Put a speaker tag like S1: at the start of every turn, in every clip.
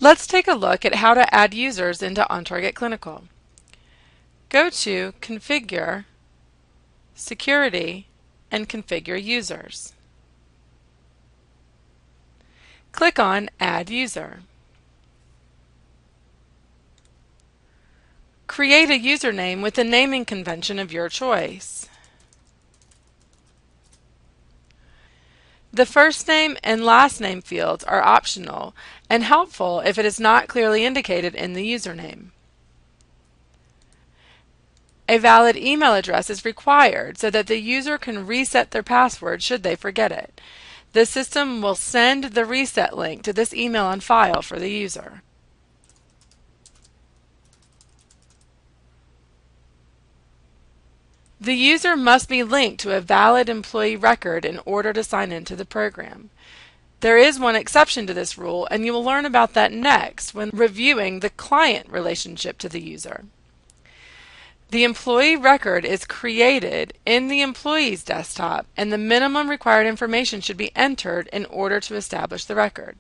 S1: Let's take a look at how to add users into OnTarget Clinical. Go to Configure, Security, and Configure Users. Click on Add User. Create a username with a naming convention of your choice. The first name and last name fields are optional and helpful if it is not clearly indicated in the username. A valid email address is required so that the user can reset their password should they forget it. The system will send the reset link to this email on file for the user. The user must be linked to a valid employee record in order to sign into the program. There is one exception to this rule, and you will learn about that next when reviewing the client relationship to the user. The employee record is created in the employee's desktop, and the minimum required information should be entered in order to establish the record.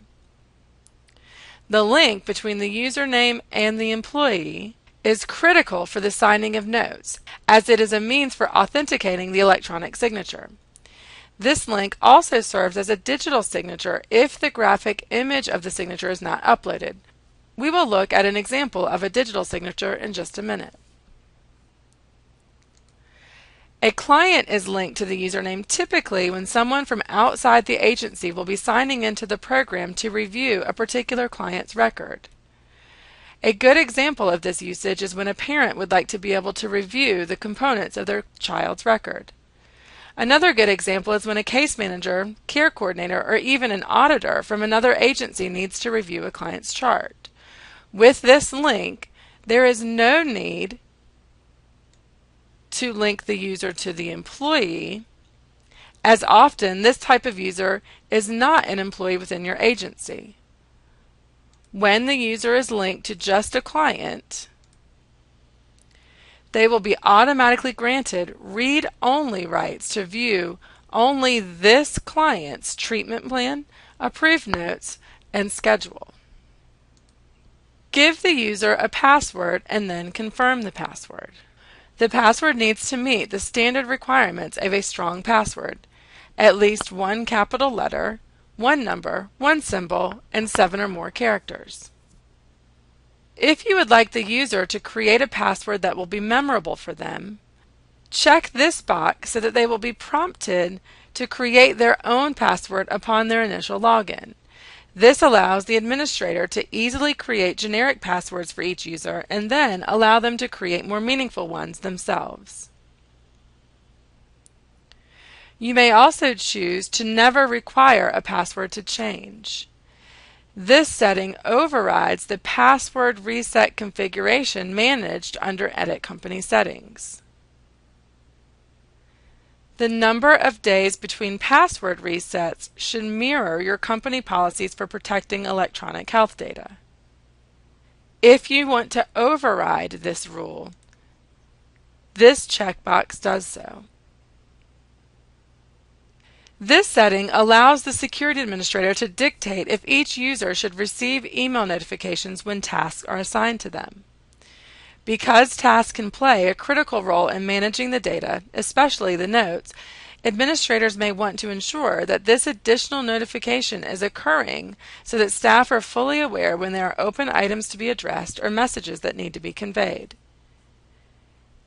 S1: The link between the username and the employee is critical for the signing of notes, as it is a means for authenticating the electronic signature. This link also serves as a digital signature if the graphic image of the signature is not uploaded. We will look at an example of a digital signature in just a minute. A client is linked to the username typically when someone from outside the agency will be signing into the program to review a particular client's record. A good example of this usage is when a parent would like to be able to review the components of their child's record. Another good example is when a case manager, care coordinator, or even an auditor from another agency needs to review a client's chart. With this link, there is no need to link the user to the employee, as often this type of user is not an employee within your agency. When the user is linked to just a client, they will be automatically granted read-only rights to view only this client's treatment plan, approved notes, and schedule. Give the user a password and then confirm the password. The password needs to meet the standard requirements of a strong password: at least one capital letter, one number, one symbol, and 7 or more characters. If you would like the user to create a password that will be memorable for them, check this box so that they will be prompted to create their own password upon their initial login. This allows the administrator to easily create generic passwords for each user and then allow them to create more meaningful ones themselves. You may also choose to never require a password to change. This setting overrides the password reset configuration managed under Edit Company Settings. The number of days between password resets should mirror your company policies for protecting electronic health data. If you want to override this rule, this checkbox does so. This setting allows the security administrator to dictate if each user should receive email notifications when tasks are assigned to them. Because tasks can play a critical role in managing the data, especially the notes, administrators may want to ensure that this additional notification is occurring so that staff are fully aware when there are open items to be addressed or messages that need to be conveyed.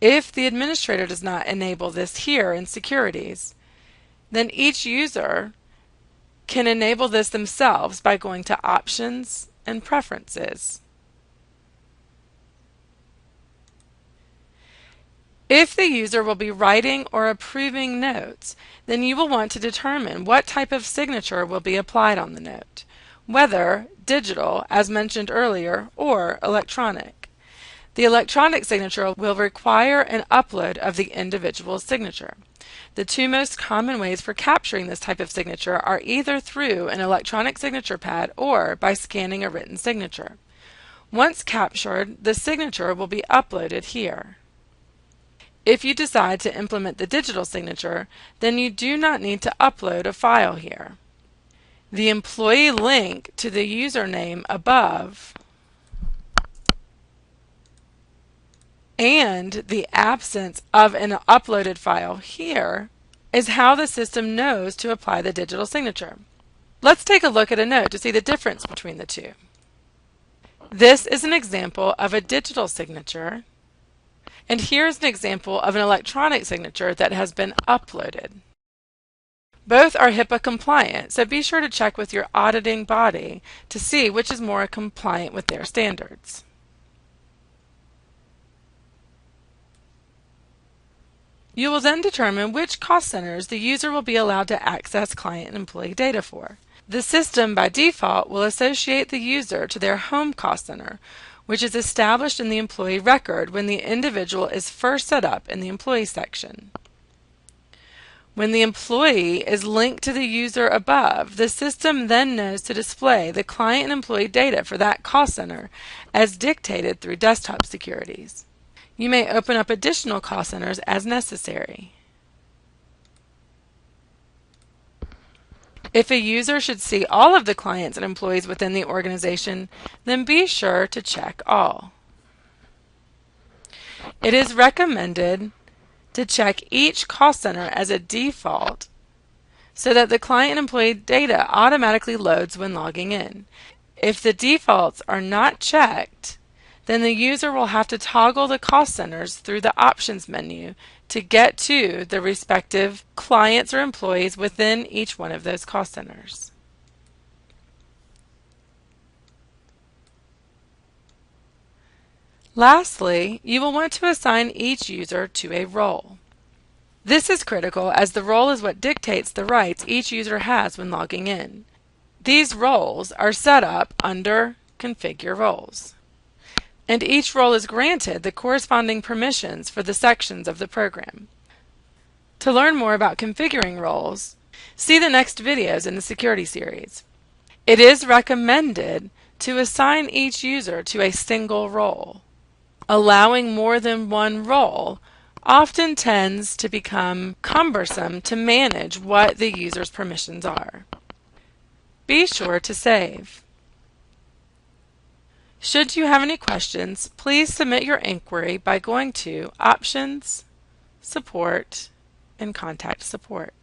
S1: If the administrator does not enable this here in Securities, then each user can enable this themselves by going to Options and Preferences. If the user will be writing or approving notes, then you will want to determine what type of signature will be applied on the note, whether digital, as mentioned earlier, or electronic. The electronic signature will require an upload of the individual's signature. The two most common ways for capturing this type of signature are either through an electronic signature pad or by scanning a written signature. Once captured, the signature will be uploaded here. If you decide to implement the digital signature, then you do not need to upload a file here. the employee link to the username above and the absence of an uploaded file here is how the system knows to apply the digital signature. Let's take a look at a note to see the difference between the two. This is an example of a digital signature, and here's an example of an electronic signature that has been uploaded. Both are HIPAA compliant, so be sure to check with your auditing body to see which is more compliant with their standards. You will then determine which cost centers the user will be allowed to access client and employee data for. The system, by default, will associate the user to their home cost center, which is established in the employee record when the individual is first set up in the employee section. When the employee is linked to the user above, the system then knows to display the client and employee data for that cost center as dictated through desktop securities. You may open up additional cost centers as necessary. If a user should see all of the clients and employees within the organization, then be sure to check all. It is recommended to check each cost center as a default so that the client and employee data automatically loads when logging in. If the defaults are not checked, then the user will have to toggle the cost centers through the options menu to get to the respective clients or employees within each one of those cost centers. Lastly, you will want to assign each user to a role. This is critical as the role is what dictates the rights each user has when logging in. These roles are set up under Configure Roles, and each role is granted the corresponding permissions for the sections of the program. To learn more about configuring roles, see the next videos in the security series. It is recommended to assign each user to a single role. Allowing more than one role often tends to become cumbersome to manage what the user's permissions are. Be sure to save. Should you have any questions, please submit your inquiry by going to Options, Support, and Contact Support.